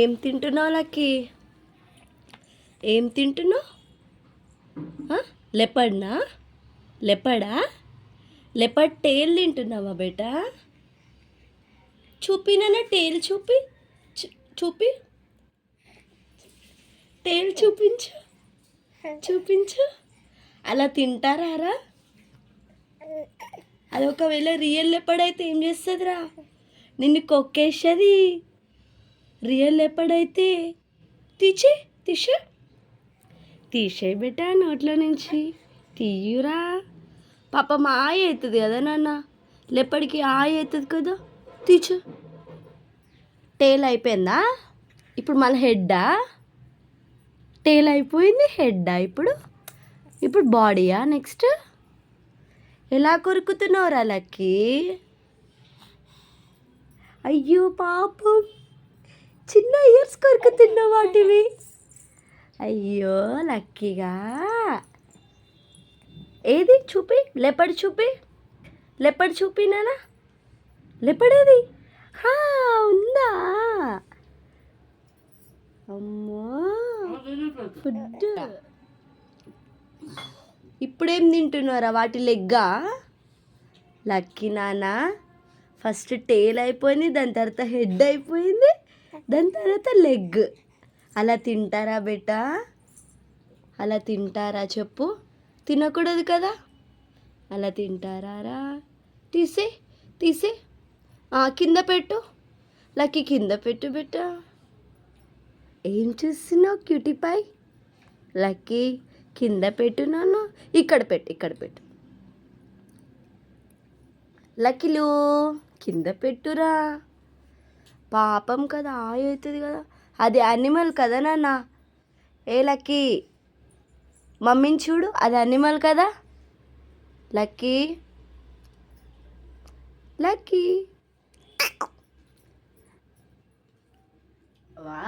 ఏం తింటున్నావు లక్కీ? ఏం తింటున్నావు? లెపడ్నా? లెపడా? లెపడ్ టేల్ తింటున్నావా బేటా? చూపినా టేల్ చూపి, చూపి, టేల్ చూపించు, చూపించు. అలా తింటారా? అది ఒకవేళ రియల్ లెపడ్ అయితే ఏం చేస్తుందిరా? నిన్ను కొక్కేస్తుంది. రియల్ ఎప్పుడైతే తీసేయి బెటా నోట్లో నుంచి తీయురా. పాపం ఆయ అవుతుంది కదా నాన్న, లెప్పడికి ఆయ అవుతుంది కదా. తీచు. టేల్ అయిపోయిందా? ఇప్పుడు మళ్ళీ హెడ్డా? టేల్ అయిపోయింది, హెడ్డా? ఇప్పుడు బాడీయా? నెక్స్ట్ ఎలా కొరుకుతున్నావురా లక్కీ? అయ్యో పాపం, చిన్న ఇయర్స్ కొరుకుతున్న వాటివి. అయ్యో లక్కీగా. ఏది చూపి, లెపడ్ చూపి నానా. లెపడేది ఉందా? అమ్మో ఫుడ్. ఇప్పుడేం తింటున్నారా? వాటి లెగ్గా? లక్కీ నాన్న, ఫస్ట్ టేల్ అయిపోయింది, దాని తర్వాత హెడ్ అయిపోయింది, దాని తర్వాత లెగ్. అలా తింటారా బేటా? అలా తింటారా చెప్పు? తినకూడదు కదా. అలా తింటారా? తీసే కింద పెట్టు లక్కీ, కింద పెట్టు బేటా. ఏం చూస్తున్నావు క్యూటీపై? లక్కీ కింద పెట్టు నాన్న. ఇక్కడ పెట్టు లక్కీలు, కింద పెట్టురా. పాపం కదా, ఆయ అవుతుంది కదా. అది యానిమల్ కదా నాన్న. ఏ లక్కీ, మమ్మీని చూడు, అది యానిమల్ కదా. లక్కీ లక్కీ వా